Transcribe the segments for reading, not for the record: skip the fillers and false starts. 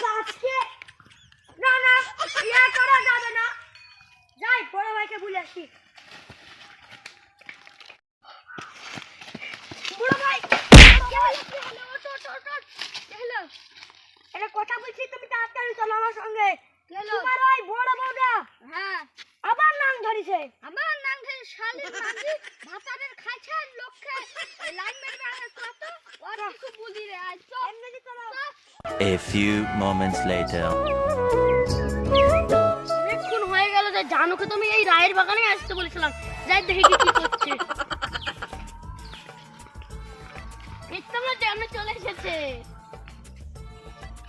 গাছকে না না ইয়া করা যাবে না। যাই বড় ভাইকে বলে আসি। বড় ভাই এটা কথা বলছি, তুমি তাড়াতাড়ি চলো আমার সঙ্গে। তোমার ওই বড় বউটা হ্যাঁ আবার নাং ধরেছে। আমার নাম ধরে শালির মাঝি ভাতারের খাইছে লোককে লাইন মেরে আসছে তো আর কিছু বলি রে আজ তো এমনি চলো। A few moments later. অনেকক্ষণ হয়ে গেল যে জানুকে তুমি এই রায়ের বাগানে আসতে বলেছিলাম, যাই দেখি কি করছে। দেখতে না জানু চলে এসেছে।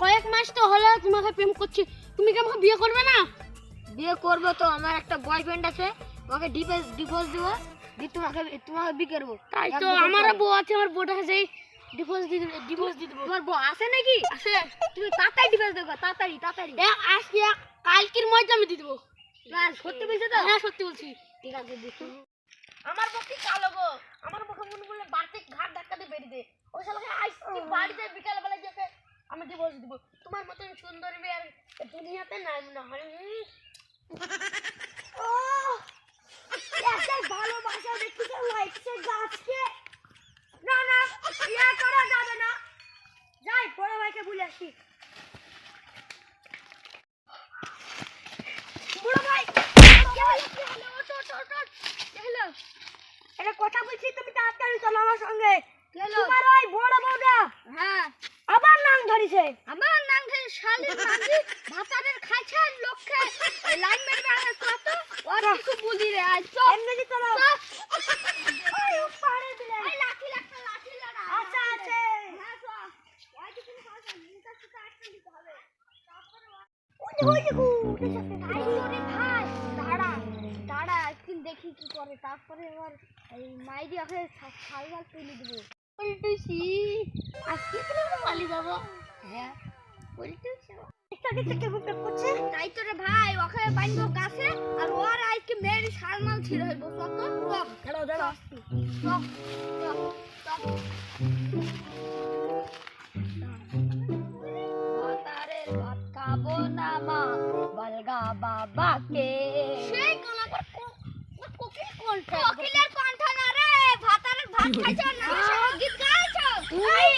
কয়েক মাস তো হলো তোমাকে প্রেম করছি, তুমি কি আমাকে বিয়ে করবে না? বিয়ে করবো তো, আমার একটা বয়ফ্রেন্ড আছে, ওকে ডিভোর্স দিব, দিয়ে তোমাকে বিয়ে করবো। তাই তো আমারও বউ আছে, আমার বউটাকে সেই ডিভোর্স দিয়ে দেবো। তোমার বউ আছে নাকি? আছে। তুমি তাড়াতাড়ি ডিভোর্স দেবো, তাড়াতাড়ি। আজকে কালকের মধ্যে আমি দিয়ে দেবো। সত্যি বলছো তো? হ্যাঁ সত্যি বলছি। ঠিক আছে দেখো। আমার বউ কি কালো গো, আমার বউকে মনে করলে বাড়িতে ঘাট ধাক্কা দিয়ে বেরিয়ে দে। ওই শালাকে আইসক্রিম বাড়িতে বিকাল বেলা যেতে আমি ডিভোর্স দিব। তোমার মতন সুন্দরী মেয়ে আর দুনিয়াতে নাই মনে হয়। ও এত ভালোবাসা দেখতে লাগছে গাছকে না না ইয়া করা যাবে না। যাই বড় ভাইকে বলে আসি। বড় ভাই এটা কথা বলছি, তুমি তাড়াতাড়ি চলো আমার সঙ্গে। তোমার ওই বড় বউটা হ্যাঁ আবার নাং ধরেছে। আমার নাম ধরে শালির মাঝি ভাতারের খাইছে লোককে লাইন মেরে আসছে তো আর কিছু বলি রে আজ তো এমনি চলো। ওই পারে দিলে এই লাঠি লাগা। আচ্ছা আছে। হ্যাঁ তো ওই যে তুমি পাশে নিতে সুতা আটকে দিতে হবে। তারপরে ওই দেখো আইরে ভাই দাঁড়া একদিন দেখি কি করে, তারপরে এবার এই মাইদি ওকে শালবাল তুলে দেবো। পল্টুসি আজকে তো পালি যাবো। হ্যাঁ পল্টুসি করছে। তাই তো রে ভাই, ওকে বাইনবো গাছে আর ওর আজকে মেয়ের শালমাল ছিঁড়ে হইব। কত দাঁড়াও দাঁড়াও। ভাতারের ভাত খাবো না মা বলগা বাবাকে। সেই কোন আবার কোকিল কণ্ঠ, কোকিলের কণ্ঠ না রে। ভাতারের ভাত খাইছো না গীত গাইছো তুই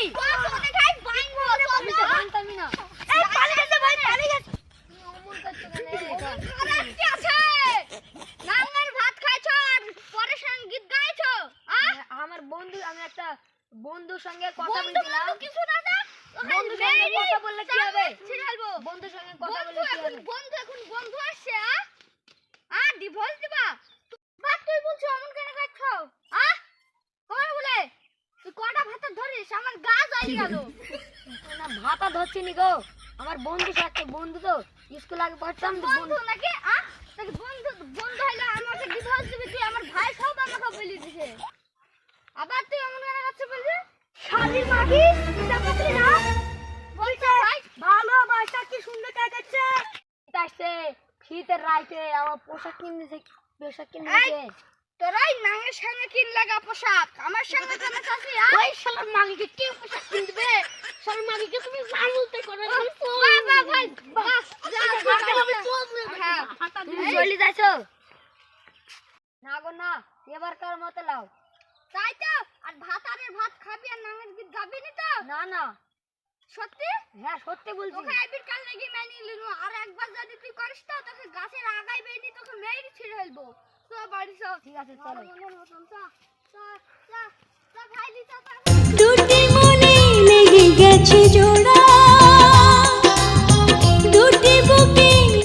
কোনে খাই বাইনবো আমি তো জানতামই না। এই পালি গেছে ভাই, পালি গেছে। অমন করছ কেন? কি আছে নাঙ্গের ভাত খাইছো আর পরে সঙ্গীত গাইছো? আমার বন্ধু, আমি একটা বন্ধুর সঙ্গে কথা বন্ধু বলছিলাম। কিছু না না, বন্ধুর সঙ্গে কথা বললে কি হবে? ছিড়ালবো। বন্ধুর সঙ্গে কথা বন্ধু বললে কি হবে? এখন বন্ধু আসছে ডিভোর্স দিবা? বাট তুই বলছো অমন কেন খাচ্ছো? কই বলে তুই কটা ভাত ধরিস আমার গা জ্বলে গেল। না ভাতা ধরছি নি গো, আমার বন্ধু সাথে বন্ধু তো স্কুল আগে পড়তাম তো বন্ধু নাকি নাকি বন্ধু হইলো আমাকে ডিভোর্স দিবি তুই? আমার ভাই সব আমাকে বলে দিছে, আবার তুই এমন কেন করছিস বলছিস? শালির মাগি চাপাতি না বলছে ভালোবাসা কি সুন্দর কাটাচ্ছে। তাইছে শীতের রাইতে আমার পোশাক কিনেছে, তোরাই নাঙের সঙ্গে কিন লাগা পোশাক আমার সঙ্গে কেন চাচ্ছি? ওই শালার মাগিকে কি পোশাক কিনবে? শালার মাগিকে তুমি জানতে করো বাহ ভাই বাহ যা হ্যাঁ হাতা তুমি চলে যাইছো না গো না, এবারকার মতো লাও। তাই তো আর ভাতারের ভাত খাবি আর নাঙের গীত গাবি নি তো? না না সত্যি? হ্যাঁ সত্যি বলছি। তোকে আইবির কাল লাগি মেনে নিলু, আর একবার যদি তুই করিস তো তোকে গাছের আগায় বেনি তোকে মেরে ছিড়ে ফেলবো। তো বাড়ি সব ঠিক আছে চলো। ভাই দিছা দুটি মনে লেগে গেছে।